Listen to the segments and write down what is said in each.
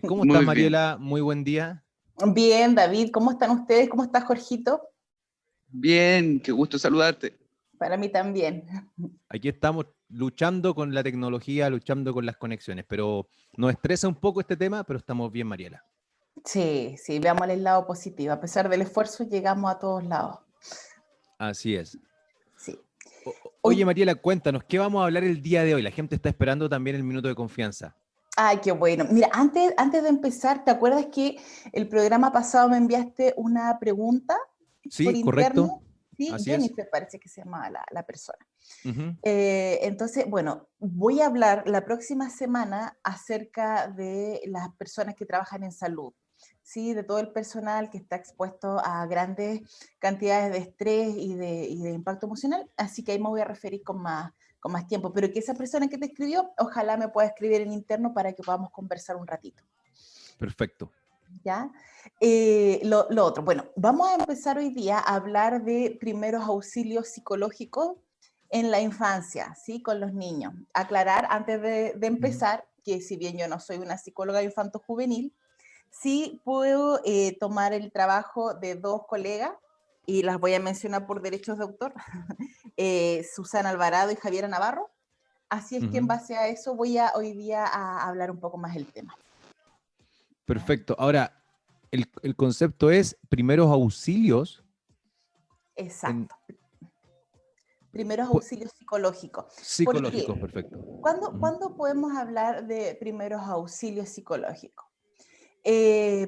¿Cómo estás, Muy bien. Mariela? Muy buen día. Bien, David, ¿cómo están ustedes? ¿Cómo está Jorgito? Bien, qué gusto saludarte. Para mí también. Aquí estamos luchando con la tecnología, luchando con las conexiones, pero nos estresa un poco este tema, pero estamos bien, Mariela. Sí, sí, veamos el lado positivo. A pesar del esfuerzo, llegamos a todos lados. Así es. Sí. Oye, Hoy, Mariela, cuéntanos, ¿qué vamos a hablar el día de hoy? La gente está esperando también el minuto de confianza. ay, qué bueno. Mira, antes de empezar, ¿te acuerdas que el programa pasado me enviaste una pregunta por Sí, correcto. interno? Sí, Así es. Jennifer parece que se llama la persona. Ujú. Entonces, bueno, voy a hablar la próxima semana acerca de las personas que trabajan en salud, ¿sí? De todo el personal que está expuesto a grandes cantidades de estrés y de impacto emocional, así que ahí me voy a referir con más tiempo, pero que esa persona que te escribió, ojalá me pueda escribir en interno para que podamos conversar un ratito. Perfecto. ¿Ya? Lo otro, bueno, vamos a empezar hoy día a hablar de primeros auxilios psicológicos en la infancia, ¿sí? Con los niños. Aclarar antes de Ujú. empezar que si bien yo no soy una psicóloga infanto-juvenil, sí puedo tomar el trabajo de dos colegas y las voy a mencionar por derechos de autor, Susana Alvarado y Javiera Navarro. Así es que en Ujú. base a eso voy a hoy día a hablar un poco más el tema. ¿Ya? Perfecto. Ahora, el concepto es primeros auxilios en Exacto. Primeros pu- auxilios psicológicos. ¿Por psicológicos, qué? perfecto. Ujú. ¿Cuándo podemos hablar de primeros auxilios psicológicos? Eh,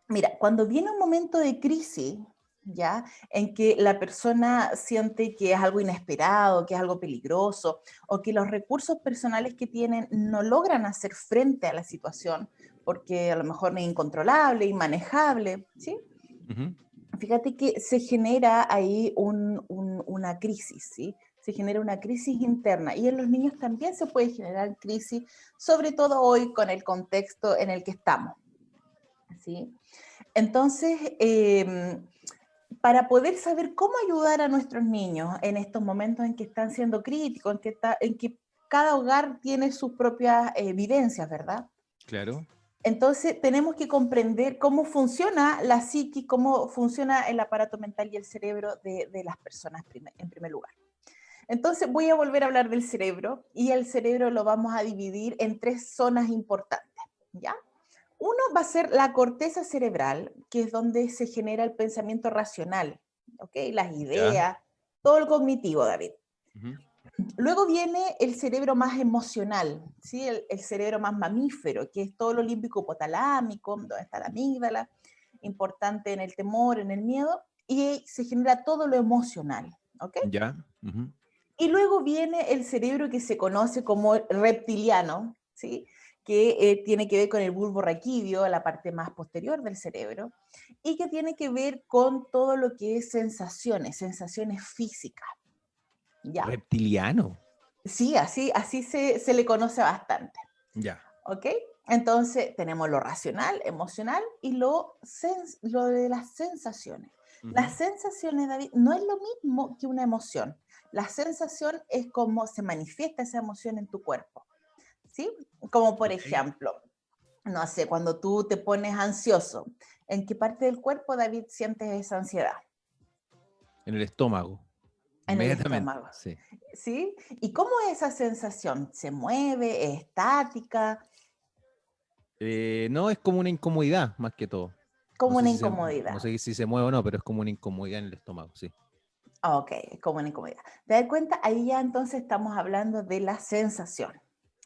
Mira, cuando viene un momento de crisis, ¿ya? En que la persona siente que es algo inesperado, que es algo peligroso, o que los recursos personales que tienen no logran hacer frente a la situación, porque a lo mejor es incontrolable, inmanejable, ¿sí? Ujú. Fíjate que se genera ahí una crisis, ¿sí? Se genera una crisis interna y en los niños también se puede generar crisis, sobre todo hoy con el contexto en el que estamos, ¿sí? Entonces, para poder saber cómo ayudar a nuestros niños en estos momentos en que están siendo críticos, en que cada hogar tiene sus propias vivencias, ¿verdad? Claro. Entonces, tenemos que comprender cómo funciona la psiquis, cómo funciona el aparato mental y el cerebro de las personas en primer lugar. Entonces, voy a volver a hablar del cerebro y el cerebro lo vamos a dividir en tres zonas importantes, ¿ya? Uno va a ser la corteza cerebral, que es donde se genera el pensamiento racional, ¿ok? Las Ya. ideas, todo el cognitivo, David. Ujú. Luego viene el cerebro más emocional, ¿sí? El cerebro más mamífero, que es todo lo límbico hipotalámico, donde está la amígdala, importante en el temor, en el miedo, y se genera todo lo emocional, ¿ok? Ya. Ujú. Y luego viene el cerebro que se conoce como reptiliano, ¿sí? Que tiene que ver con el bulbo raquídeo, la parte más posterior del cerebro, y que tiene que ver con todo lo que es sensaciones físicas, ¿ya? Reptiliano. Sí, así se le conoce bastante, Ya. ¿ok? Entonces tenemos lo racional, emocional y lo de las sensaciones. Ujú. Las sensaciones, David, no es lo mismo que una emoción. La sensación es cómo se manifiesta esa emoción en tu cuerpo, ¿sí? Como por Ok. ejemplo, no sé, cuando tú te pones ansioso, ¿en qué parte del cuerpo, David, sientes esa ansiedad? En el estómago. En el Inmediatamente. estómago, Sí. ¿sí? ¿Y cómo es esa sensación? ¿Se mueve? ¿Es estática? No, es como una incomodidad, más que todo. No Como sé una si se, no incomodidad. sé si se mueve o no, pero es como una incomodidad en el estómago, sí. Ah, ok, es como una incomodidad. ¿Te das cuenta? Ahí ya entonces estamos hablando de la sensación,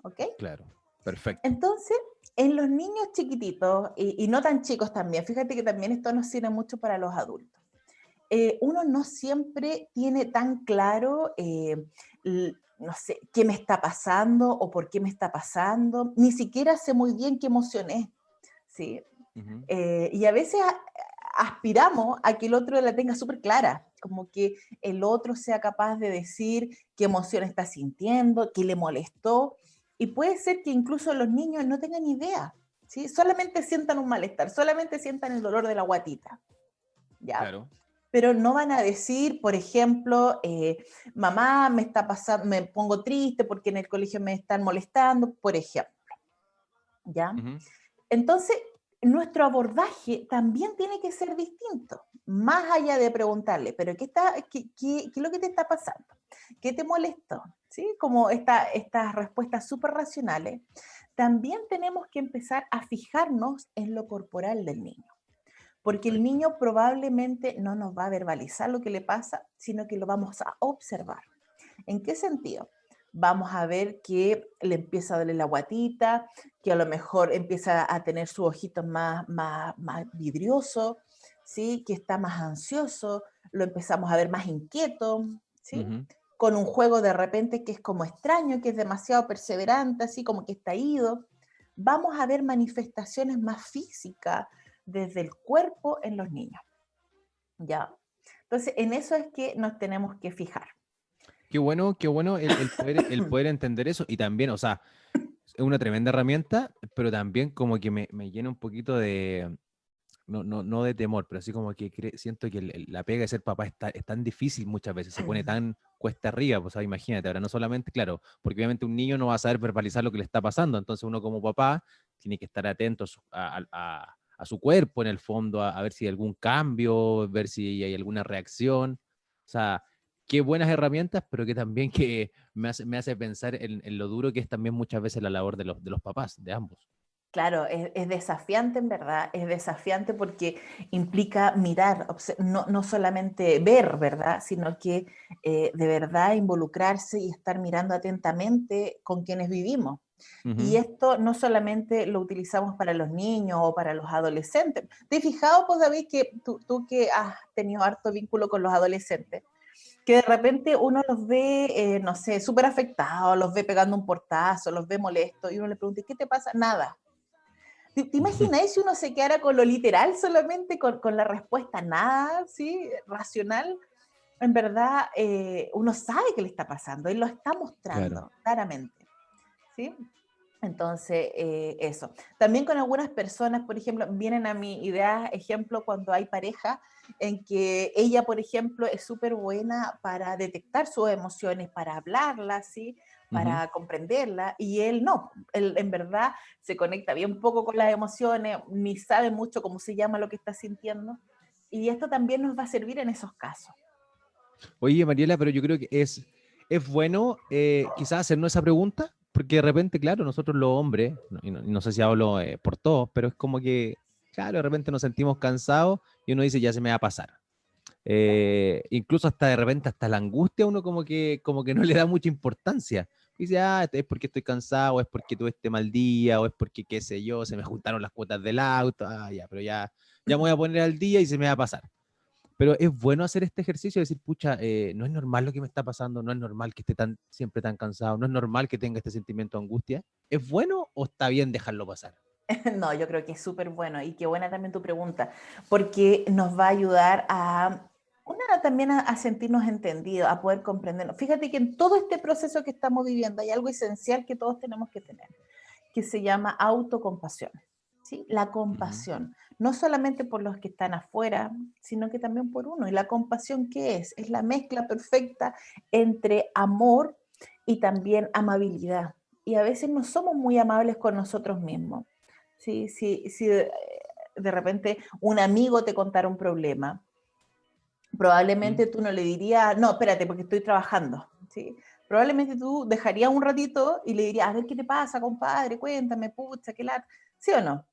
¿ok? Claro. Perfecto. Entonces, en los niños chiquititos y no tan chicos también, fíjate que también esto nos sirve mucho para los adultos. Uno no siempre tiene tan claro, no sé, qué me está pasando o por qué me está pasando, ni siquiera sé muy bien qué emoción es, ¿sí? Ujú. Y a veces aspiramos a que el otro la tenga súper clara, como que el otro sea capaz de decir qué emoción está sintiendo, qué le molestó, y puede ser que incluso los niños no tengan idea, ¿sí? Solamente sientan un malestar, solamente sientan el dolor de la guatita, ¿ya? Claro. Pero no van a decir, por ejemplo, mamá, me está pasando, me pongo triste porque en el colegio me están molestando, por ejemplo, ¿ya? Ujú. Entonces, nuestro abordaje también tiene que ser distinto, más allá de preguntarle, pero ¿qué es lo que te está pasando? ¿Qué te molestó? ¿Sí? Como estas respuestas súper racionales, también tenemos que empezar a fijarnos en lo corporal del niño, porque el Perfecto. niño probablemente no nos va a verbalizar lo que le pasa, sino que lo vamos a observar. ¿En qué sentido? Vamos a ver que le empieza a doler la guatita, que a lo mejor empieza a tener sus ojitos más vidriosos, ¿sí? Que está más ansioso, lo empezamos a ver más inquieto, ¿sí? Ujú. Con un juego de repente que es como extraño, que es demasiado perseverante, así como que está ido. Vamos a ver manifestaciones más físicas desde el cuerpo en los niños, ¿ya? Entonces, en eso es que nos tenemos que fijar. Qué bueno el poder entender eso y también, o sea, es una tremenda herramienta, pero también como que me llena un poquito de, no de temor, pero así como que siento que la pega de ser papá es tan difícil muchas veces, se pone tan cuesta arriba, pues, o sea, imagínate, ahora no solamente, claro, porque obviamente un niño no va a saber verbalizar lo que le está pasando, entonces uno como papá tiene que estar atento a su cuerpo en el fondo, a ver si hay algún cambio, ver si hay alguna reacción, o sea, qué buenas herramientas, pero que también que me hace pensar en lo duro que es también muchas veces la labor de los papás, de ambos. Claro, es desafiante en verdad, es desafiante porque implica mirar, no solamente ver, ¿verdad? Sino que de verdad involucrarse y estar mirando atentamente con quienes vivimos. Y Ujú. esto no solamente lo utilizamos para los niños o para los adolescentes. ¿Te has fijado, pues, David, que tú que has tenido harto vínculo con los adolescentes, que de repente uno los ve, no sé, súper afectados, los ve pegando un portazo, los ve molestos, y uno le pregunta, ¿qué te pasa? Nada. ¿Te imagináis si uno se quedara con lo literal solamente, con la respuesta nada, ¿sí? Racional? En verdad, uno sabe qué le está pasando y lo está Claro. mostrando claramente, ¿sí? Entonces, eso. También con algunas personas, por ejemplo, vienen a mi idea, ejemplo, cuando hay pareja en que ella, por ejemplo, es súper buena para detectar sus emociones, para hablarlas, ¿sí? Ujú. Para comprenderla, y él no. Él en verdad se conecta bien poco con las emociones, ni sabe mucho cómo se llama lo que está sintiendo. Y esto también nos va a servir en esos casos. Oye, Mariela, pero yo creo que es bueno quizás hacernos esa pregunta, porque de repente, claro, nosotros los hombres, y no sé si hablo por todos, pero es como que, claro, de repente nos sentimos cansados y uno dice, ya se me va a pasar. Incluso hasta de repente, hasta la angustia, uno como que no le da mucha importancia. Dice, es porque estoy cansado, o es porque tuve este mal día, o es porque, qué sé yo, se me juntaron las cuotas del auto, ya, pero ya me voy a poner al día y se me va a pasar. Pero es bueno hacer este ejercicio de decir, pucha, no es normal lo que me está pasando, no es normal que esté siempre tan cansado, no es normal que tenga este sentimiento de angustia. ¿Es bueno o está bien dejarlo pasar? No, yo creo que es súper bueno y qué buena también tu pregunta, porque nos va a ayudar también a sentirnos entendidos, a poder comprendernos. Fíjate que en todo este proceso que estamos viviendo hay algo esencial que todos tenemos que tener, que se llama autocompasión, ¿sí? La Ujú. compasión, no solamente por los que están afuera, sino que también por uno. ¿Y la compasión qué es? Es la mezcla perfecta entre amor y también amabilidad. Y a veces no somos muy amables con nosotros mismos. Si de repente un amigo te contara un problema, Mm. probablemente tú no le dirías, no, espérate, porque estoy trabajando, ¿sí? Probablemente tú dejarías un ratito y le dirías, a ver qué te pasa, compadre, cuéntame, pucha, qué lata, ¿sí o no?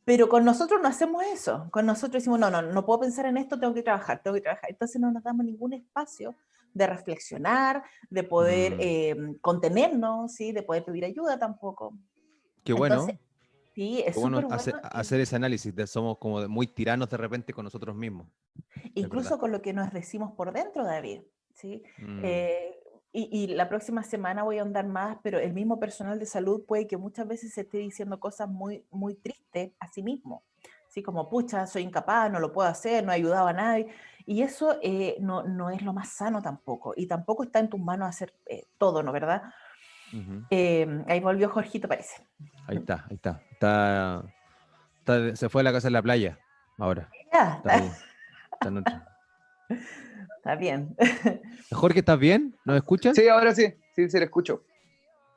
Pero con nosotros no hacemos eso. Con nosotros decimos, no puedo pensar en esto, tengo que trabajar, tengo que trabajar. Entonces no nos damos ningún espacio de reflexionar, de poder Mm. contenernos, ¿sí? De poder pedir ayuda tampoco. Qué Entonces, bueno, sí, qué es bueno súper bueno hacer ese análisis de somos como muy tiranos de repente con nosotros mismos, es verdad. incluso con lo que nos decimos por dentro, David, ¿sí? Mm. Eh, y la próxima semana voy a ahondar más, pero el mismo personal de salud puede que muchas veces se esté diciendo cosas muy, muy tristes a sí mismo, ¿sí? Como, pucha, soy incapaz, no lo puedo hacer, no he ayudado a nadie. Y eso no es lo más sano tampoco, y tampoco está en tus manos hacer todo, ¿no? ¿Verdad? Ujú. Ahí volvió Jorgito, parece. Ahí está, ahí está. Se fue a la casa en la playa ahora. Ya, Está ahí. Está en otro. está bien. Jorge, ¿estás bien? ¿Nos escuchas? Sí, ahora sí, sí, se le escucho.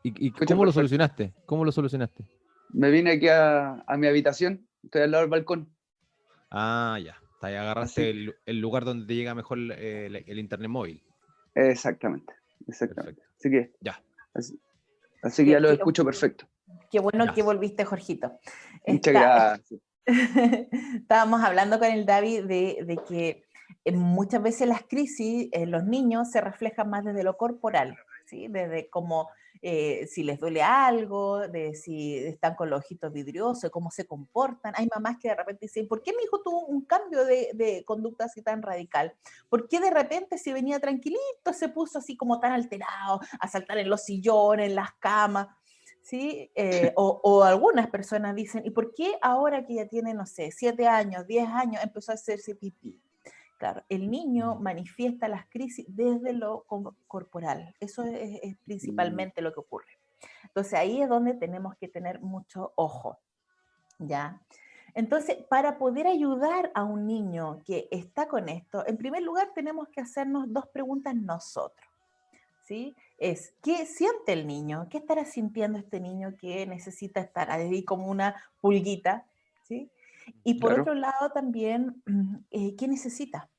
¿Y Escucho cómo lo perfecto. solucionaste? ¿Cómo lo solucionaste? Me vine aquí a mi habitación, estoy al lado del balcón. Ah, ya. Ahí agarraste el lugar donde te llega mejor el internet móvil. Exactamente, exactamente. Perfecto. Así que, Ya. así que ya lo escucho perfecto. Qué bueno Ya. que volviste, Jorgito. Muchas gracias. Estábamos hablando con el David de que muchas veces las crisis en los niños se reflejan más desde lo corporal, ¿sí? Desde como si les duele algo, de si están con los ojitos vidriosos, cómo se comportan. Hay mamás que de repente dicen, ¿por qué mi hijo tuvo un cambio de conducta así tan radical? ¿Por qué de repente si venía tranquilito se puso así como tan alterado, a saltar en los sillones, en las camas? ¿Sí? O algunas personas dicen, ¿y por qué ahora que ya tiene, no sé, 7 años, 10 años, empezó a hacerse pipí? Claro, el niño manifiesta las crisis desde lo corporal. Eso es principalmente lo que ocurre. Entonces ahí es donde tenemos que tener mucho ojo, ¿ya? Entonces, para poder ayudar a un niño que está con esto, en primer lugar tenemos que hacernos 2 preguntas nosotros. ¿Sí? Es, ¿qué siente el niño? ¿Qué estará sintiendo este niño que necesita estar ahí como una pulguita? ¿Sí? Y por Claro. otro lado también, ¿qué necesita?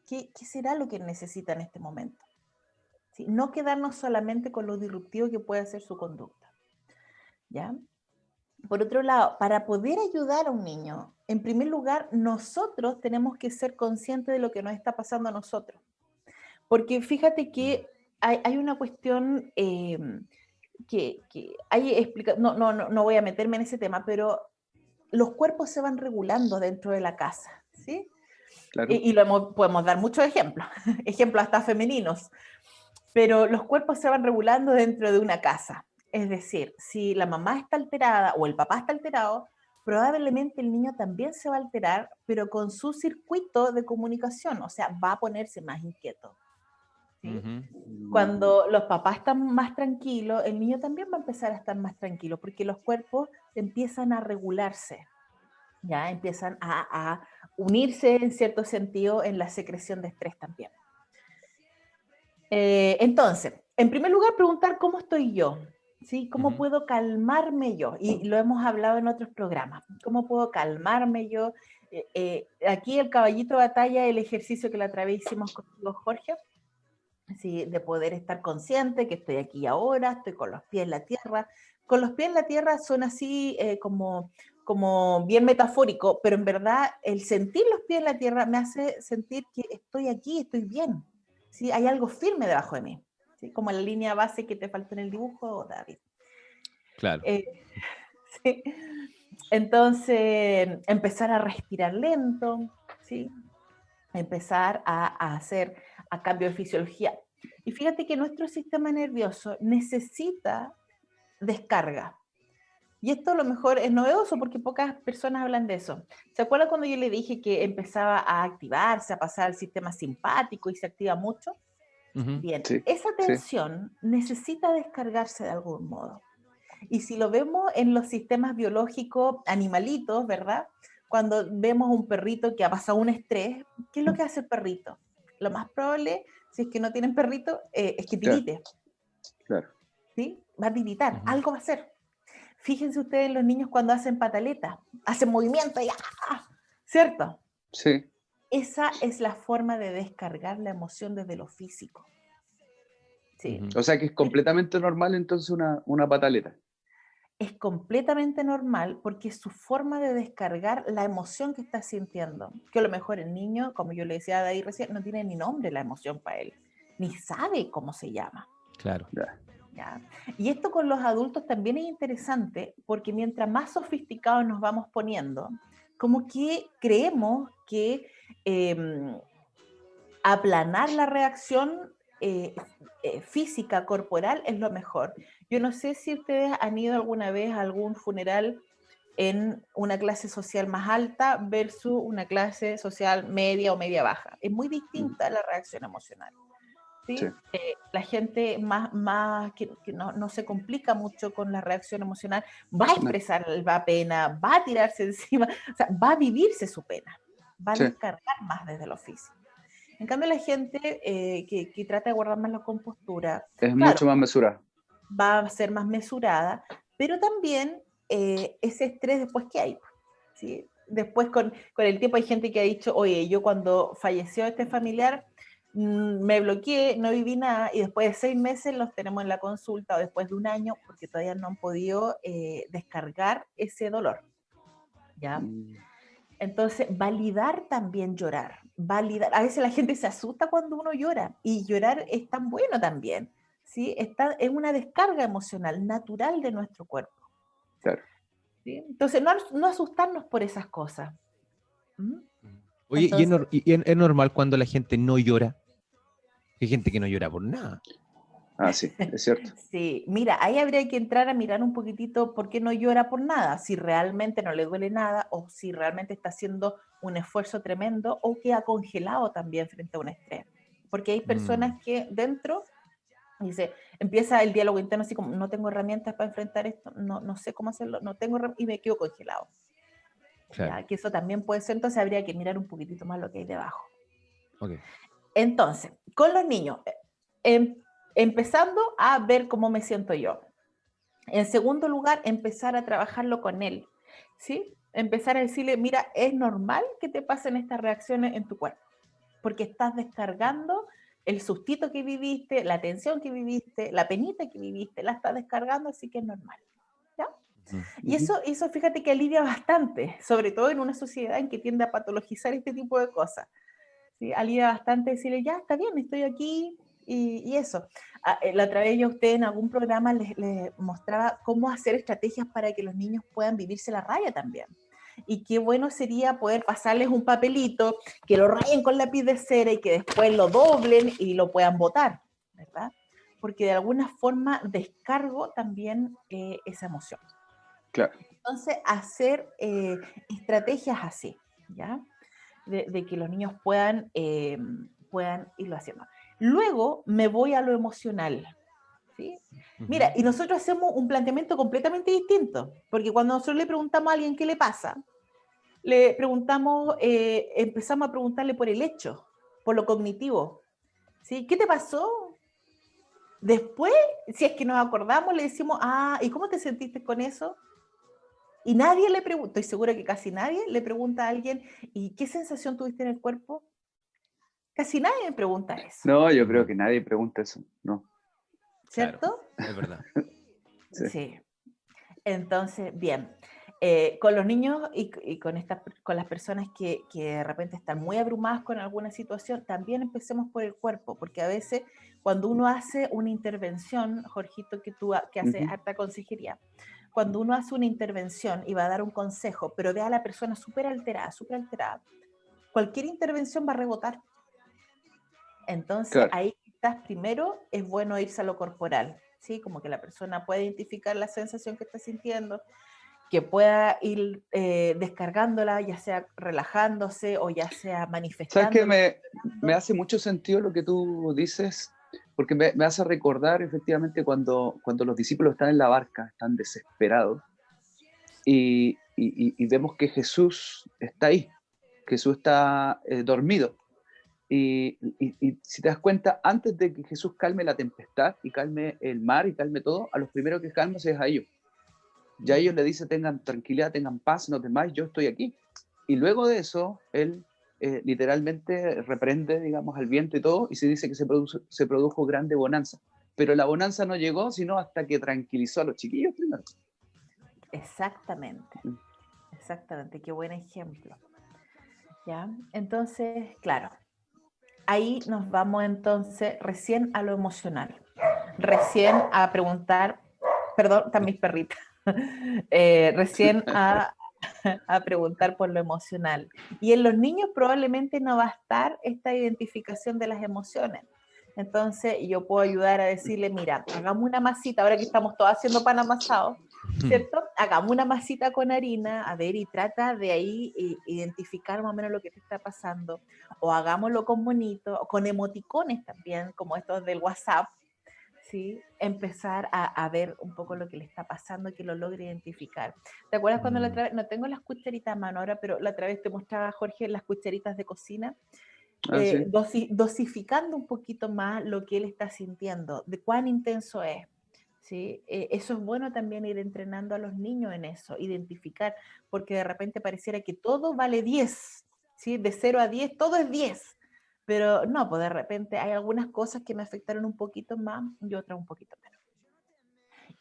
¿Qué será lo que necesita en este momento? ¿Sí? No quedarnos solamente con lo disruptivo que puede ser su conducta. ¿Ya? Por otro lado, para poder ayudar a un niño, en primer lugar, nosotros tenemos que ser conscientes de lo que nos está pasando a nosotros. Porque fíjate que hay una cuestión que hay no voy a meterme en ese tema, pero los cuerpos se van regulando dentro de la casa, ¿sí? Claro. Y podemos dar muchos ejemplos, ejemplos hasta femeninos, pero los cuerpos se van regulando dentro de una casa. Es decir, si la mamá está alterada o el papá está alterado, probablemente el niño también se va a alterar, pero con su circuito de comunicación, o sea, va a ponerse más inquieto. ¿Sí? Cuando los papás están más tranquilos, el niño también va a empezar a estar más tranquilo, porque los cuerpos empiezan a regularse, ya empiezan a unirse en cierto sentido en la secreción de estrés también. Entonces, en primer lugar, preguntar cómo estoy yo, ¿sí? ¿Cómo puedo calmarme yo? Y lo hemos hablado en otros programas. ¿Cómo puedo calmarme yo? Aquí el caballito de batalla, el ejercicio que la otra vez hicimos contigo, Jorge, ¿sí? De poder estar consciente que estoy aquí ahora, estoy con los pies en la tierra. Con los pies en la tierra son así como bien metafórico, pero en verdad el sentir los pies en la tierra me hace sentir que estoy aquí, estoy bien. ¿Sí? Hay algo firme debajo de mí, ¿sí? Como la línea base que te faltó en el dibujo, David. Claro. ¿Sí? Entonces, empezar a respirar lento, ¿sí? Empezar a hacer a cambio de fisiología. Y fíjate que nuestro sistema nervioso necesita descarga. Y esto a lo mejor es novedoso porque pocas personas hablan de eso. ¿Se acuerdan cuando yo le dije que empezaba a activarse, a pasar al sistema simpático y se activa mucho? Bien, Sí, esa sí. tensión necesita descargarse de algún modo. Y si lo vemos en los sistemas biológicos animalitos, ¿verdad? Cuando vemos un perrito que ha pasado un estrés, ¿qué es lo que hace el perrito? Lo más probable, si es que no tienen perrito, es que Claro, tirite, claro. ¿sí? Va a tiritar, algo va a hacer. Fíjense ustedes los niños cuando hacen pataletas, hacen movimiento y ¡ah! ¿Cierto? Sí. Esa es la forma de descargar la emoción desde lo físico. ¿Sí? O sea que es completamente normal entonces una pataleta. Es completamente normal porque es su forma de descargar la emoción que está sintiendo. Que a lo mejor el niño, como yo le decía de ahí recién, no tiene ni nombre la emoción para él, ni sabe cómo se llama. Claro. Ya. ¿Ya? Y esto con los adultos también es interesante porque mientras más sofisticados nos vamos poniendo, como que creemos que aplanar la reacción física, corporal, es lo mejor. Yo no sé si ustedes han ido alguna vez a algún funeral en una clase social más alta versus una clase social media o media baja. Es muy distinta la reacción emocional. ¿Sí? Sí. La gente más que no se complica mucho con la reacción emocional, va a expresar la pena, va a tirarse encima, o sea, va a vivirse su pena, va a Sí. descargar más desde lo físico. En cambio, la gente que trata de guardar más la compostura, Es claro, mucho más mesurada. va a ser más mesurada, pero también ese estrés después que hay, ¿sí? Después con el tiempo hay gente que ha dicho, oye, yo cuando falleció este familiar me bloqueé, no viví nada, y después de 6 meses los tenemos en la consulta, o después de un año, porque todavía no han podido descargar ese dolor, ¿ya? Entonces, validar también llorar, validar. A veces la gente se asusta cuando uno llora, y llorar es tan bueno también, ¿sí? Es una descarga emocional natural de nuestro cuerpo. Claro. ¿Sí? Entonces, no asustarnos por esas cosas. ¿Mm? Oye, Entonces, es normal cuando la gente no llora. Hay gente que no llora por nada. Ah, sí, es cierto. sí, mira, ahí habría que entrar a mirar un poquitito por qué no llora por nada, si realmente no le duele nada o si realmente está haciendo un esfuerzo tremendo o que ha congelado también frente a un estrés. Porque hay personas que dentro, dice, empieza el diálogo interno así como, no tengo herramientas para enfrentar esto, no sé cómo hacerlo, no tengo y me quedo congelado. Claro. ¿Ya? Que eso también puede ser, entonces habría que mirar un poquitito más lo que hay debajo. Okay. Entonces, con los niños, empezando a ver cómo me siento yo. En segundo lugar, empezar a trabajarlo con él, ¿sí? Empezar a decirle, mira, es normal que te pasen estas reacciones en tu cuerpo, porque estás descargando el sustito que viviste, la tensión que viviste, la penita que viviste, la estás descargando, así que es normal, ¿ya? Y eso fíjate que alivia bastante, sobre todo en una sociedad en que tiende a patologizar este tipo de cosas. ¿Sí? Alivia bastante decirle, ya, está bien, estoy aquí, y eso. La otra vez yo a usted en algún programa les mostraba cómo hacer estrategias para que los niños puedan vivirse la raya también. Y qué bueno sería poder pasarles un papelito, que lo rayen con lápiz de cera y que después lo doblen y lo puedan botar, ¿verdad? Porque de alguna forma descargo también esa emoción. Claro. Entonces, hacer estrategias así, ¿ya? De que los niños puedan irlo haciendo. Luego me voy a lo emocional, ¿sí? Mira, y nosotros hacemos un planteamiento completamente distinto, porque cuando nosotros le preguntamos a alguien qué le pasa, le preguntamos, empezamos a preguntarle por el hecho, por lo cognitivo, ¿sí? ¿Qué te pasó? Después, si es que nos acordamos, le decimos, ¿y cómo te sentiste con eso? Y nadie le pregunta, estoy segura que casi nadie le pregunta a alguien, ¿y qué sensación tuviste en el cuerpo? Casi nadie me pregunta eso, No, yo creo que nadie pregunta eso, no. ¿cierto? Claro, es verdad. Sí. Sí. Entonces, bien, con los niños y con las personas que de repente están muy abrumadas con alguna situación, también empecemos por el cuerpo, porque a veces cuando uno hace una intervención, Jorgito, que hace harta consejería, cuando uno hace una intervención y va a dar un consejo, pero ve a la persona súper alterada, cualquier intervención va a rebotar. Entonces, Claro. ahí quizás primero es bueno irse a lo corporal, ¿sí? Como que la persona pueda identificar la sensación que está sintiendo, que pueda ir descargándola, ya sea relajándose o ya sea ¿Sabes qué? manifestándola. Me hace mucho sentido lo que tú dices, porque me hace recordar efectivamente cuando los discípulos están en la barca, están desesperados, y vemos que Jesús está ahí, Jesús está dormido. Y si te das cuenta, antes de que Jesús calme la tempestad y calme el mar y calme todo, a los primeros que calma es a ellos. Ya ellos le dicen, tengan tranquilidad, tengan paz, no temáis, yo estoy aquí. Y luego de eso, él literalmente reprende, digamos, al viento y todo, y se dice que se produjo grande bonanza. Pero la bonanza no llegó sino hasta que tranquilizó a los chiquillos primero. Exactamente, exactamente, qué buen ejemplo. ¿Ya? Entonces, claro, ahí nos vamos entonces recién a lo emocional, recién a preguntar, perdón, están mis perritas, recién a preguntar por lo emocional. Y en los niños probablemente no va a estar esta identificación de las emociones. Entonces yo puedo ayudar a decirle, mira, hagamos una masita, ahora que estamos todos haciendo pan amasado, ¿cierto? Hagamos una masita con harina, a ver, y trata de ahí identificar más o menos lo que te está pasando. O hagámoslo con monitos, o con emoticones también, como estos del WhatsApp, ¿sí? Empezar a ver un poco lo que le está pasando y que lo logre identificar. ¿Te acuerdas cuando la otra vez, no tengo las cucharitas a mano ahora, pero la otra vez te mostraba, Jorge, las cucharitas de cocina? Sí. Dosificando un poquito más lo que él está sintiendo, de cuán intenso es, ¿sí? Eso es bueno también ir entrenando a los niños en eso, identificar, porque de repente pareciera que todo vale 10, ¿sí? De 0 a 10, todo es 10. Pero no, pues de repente hay algunas cosas que me afectaron un poquito más y otras un poquito menos.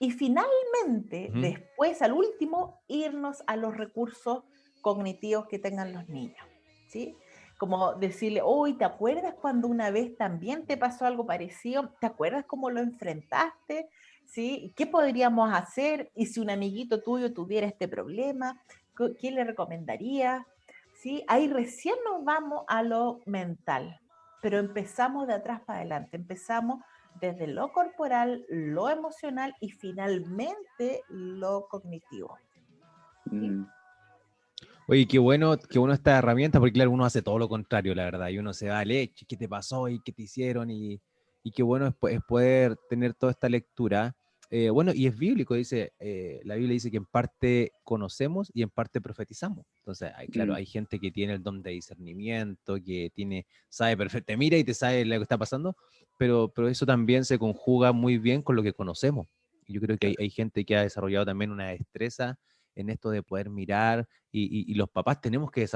Y finalmente, después, al último, irnos a los recursos cognitivos que tengan los niños, ¿sí? Como decirle, hoy, ¿te acuerdas cuando una vez también te pasó algo parecido? ¿Te acuerdas cómo lo enfrentaste? ¿Sí? ¿Qué podríamos hacer? Y si un amiguito tuyo tuviera este problema, ¿qué le recomendaría? ¿Sí? Ahí recién nos vamos a lo mental, pero empezamos de atrás para adelante, empezamos desde lo corporal, lo emocional y finalmente lo cognitivo. ¿Sí? Oye, qué bueno esta herramienta, porque claro, uno hace todo lo contrario, la verdad, y uno se va al hecho, ¿qué te pasó y qué te hicieron? Y qué bueno es poder tener toda esta lectura. Bueno, y es bíblico, dice, la Biblia dice que en parte conocemos y en parte profetizamos. Entonces, claro, hay gente que tiene el don de discernimiento, que sabe perfecto, te mira y te sabe lo que está pasando, pero eso también se conjuga muy bien con lo que conocemos. Y yo creo que hay gente que ha desarrollado también una destreza en esto de poder mirar, y los papás tenemos que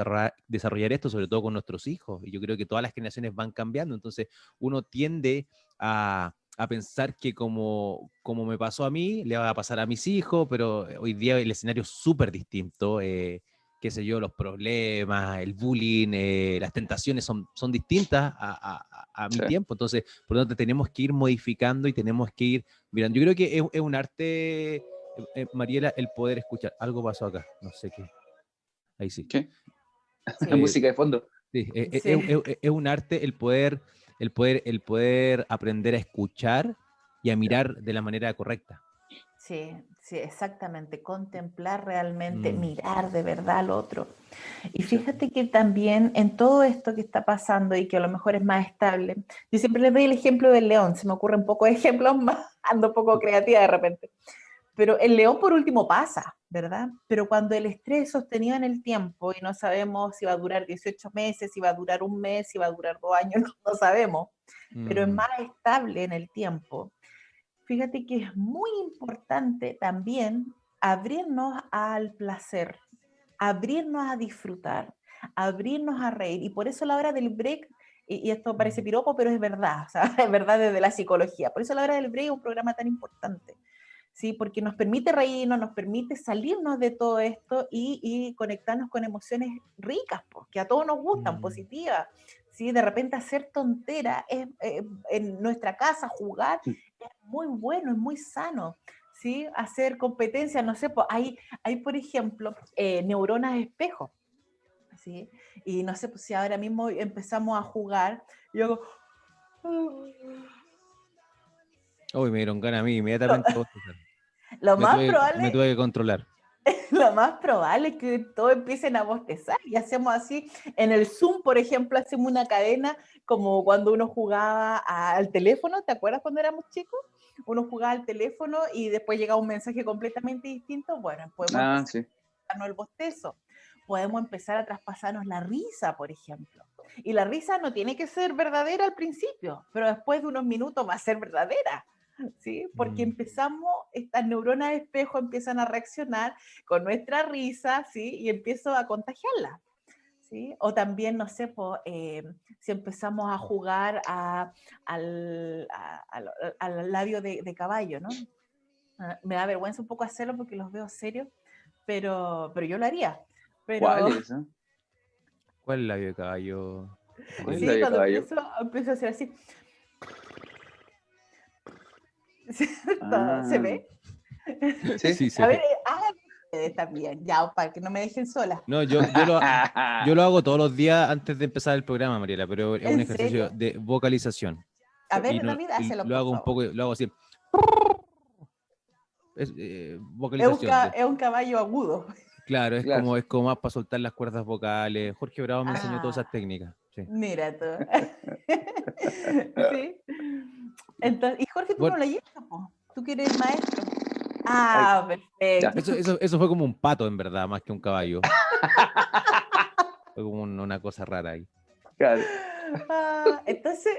desarrollar esto, sobre todo con nuestros hijos, y yo creo que todas las generaciones van cambiando, entonces uno tiende a pensar que como me pasó a mí, le va a pasar a mis hijos, pero hoy día el escenario es súper distinto, qué sé yo, los problemas, el bullying, las tentaciones son distintas a mi tiempo, entonces por lo tanto tenemos que ir modificando y tenemos que ir mirando. Yo creo que es un arte, Mariela, el poder escuchar. Algo pasó acá, no sé qué. Ahí sí. ¿Qué? La música de fondo. Sí, Sí. es un arte el poder aprender a escuchar y a mirar de la manera correcta. Sí, sí, exactamente. Contemplar realmente, mirar de verdad al otro. Y fíjate que también en todo esto que está pasando y que a lo mejor es más estable, yo siempre les doy el ejemplo del león, se me ocurren pocos ejemplos más, ando un poco creativa de repente. Pero el león por último pasa, ¿verdad? Pero cuando el estrés es sostenido en el tiempo y no sabemos si va a durar 18 meses, si va a durar un mes, si va a durar 2 años, no sabemos, pero es más estable en el tiempo. Fíjate que es muy importante también abrirnos al placer, abrirnos a disfrutar, abrirnos a reír. Y por eso la hora del break, y esto parece piropo, pero es verdad, o sea, es verdad desde la psicología. Por eso la hora del break es un programa tan importante. ¿Sí? Porque nos permite reírnos, nos permite salirnos de todo esto y conectarnos con emociones ricas, porque a todos nos gustan, positivas. ¿Sí? De repente hacer tontera en nuestra casa, jugar, es muy bueno, es muy sano. ¿Sí? Hacer competencias, no sé, pues hay por ejemplo, neuronas espejo. ¿Sí? Y no sé, pues si ahora mismo empezamos a jugar, yo hago... Uy, me dieron ganas a mí, inmediatamente. Lo Me más tuve, me probable tuve que controlar. lo más probable es que todos empiecen a bostezar y hacemos así. En el Zoom, por ejemplo, hacemos una cadena como cuando uno jugaba al teléfono, ¿te acuerdas cuando éramos chicos? Uno jugaba al teléfono y después llegaba un mensaje completamente distinto. Bueno, podemos empezar a traspasarnos el bostezo, podemos empezar a traspasarnos la risa, por ejemplo. Y la risa no tiene que ser verdadera al principio, pero después de unos minutos va a ser verdadera. ¿Sí? Porque empezamos, estas neuronas de espejo empiezan a reaccionar con nuestra risa, ¿sí? Y empiezo a contagiarla, ¿sí? O también, no sé, si empezamos a jugar al labio de caballo, ¿no? Me da vergüenza un poco hacerlo porque los veo serios, pero yo lo haría. Pero, ¿Cuál es esa? ¿Cuál es el labio de caballo? ¿Cuál es sí, la de cuando caballo? empiezo a hacer así. ¿Cierto? ¿Se Ah, ve? Sí, se A ver, ve. hagan ustedes también, ya, para que no me dejen sola. No, yo lo hago todos los días antes de empezar el programa, Mariela, pero es un ¿En ejercicio serio? de vocalización. A Y, ver, David, y hácelo, lo por hago un favor. poco, lo hago así. Vocalización. Es un caballo agudo. Claro, claro. es como más para soltar las cuerdas vocales. Jorge Bravo me enseñó todas esas Ah, técnicas. Sí. mira tú. Sí. Entonces, y Jorge, tú no Bueno, lo llevas, po. Tú que eres maestro. Ay, Ah, ya. perfecto. eso fue como un pato, en verdad, más que un caballo. Fue como una cosa rara ahí. Claro. Entonces,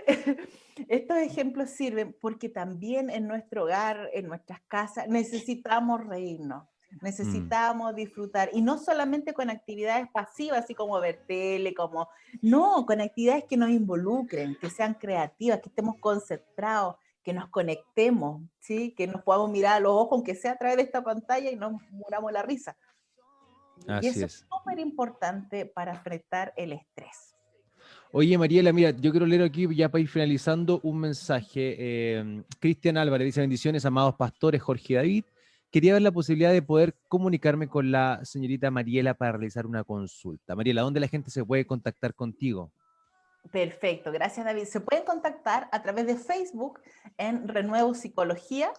estos ejemplos sirven porque también en nuestro hogar, en nuestras casas, necesitamos reírnos, Mm, necesitamos disfrutar, y no solamente con actividades pasivas, así como ver tele, como, no, con actividades que nos involucren, que sean creativas, que estemos concentrados, que nos conectemos, ¿sí? Que nos podamos mirar a los ojos, aunque sea a través de esta pantalla, y nos muramos la risa. Y así eso es es. súper importante para enfrentar el estrés. Oye, Mariela, mira, yo quiero leer aquí ya para ir finalizando un mensaje. Cristian Álvarez dice: bendiciones, amados pastores, Jorge y David. Quería ver la posibilidad de poder comunicarme con la señorita Mariela para realizar una consulta. Mariela, ¿dónde la gente se puede contactar contigo? Perfecto, gracias David. Se pueden contactar a través de Facebook en Renuevo Psicología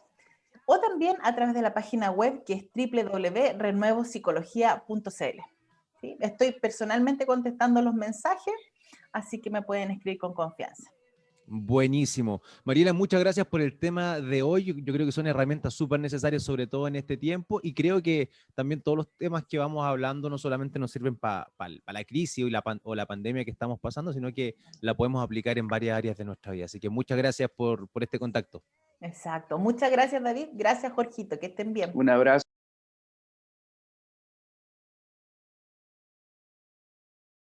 o también a través de la página web que es www.renuevopsicología.cl. ¿Sí? Estoy personalmente contestando los mensajes, así que me pueden escribir con confianza. Buenísimo. Mariela, muchas gracias por el tema de hoy. Yo creo que son herramientas súper necesarias, sobre todo en este tiempo, y creo que también todos los temas que vamos hablando no solamente nos sirven para la crisis o la pandemia que estamos pasando, sino que la podemos aplicar en varias áreas de nuestra vida. Así que muchas gracias por este contacto. Exacto. Muchas gracias David. Gracias Jorgito. Que estén bien. Un abrazo.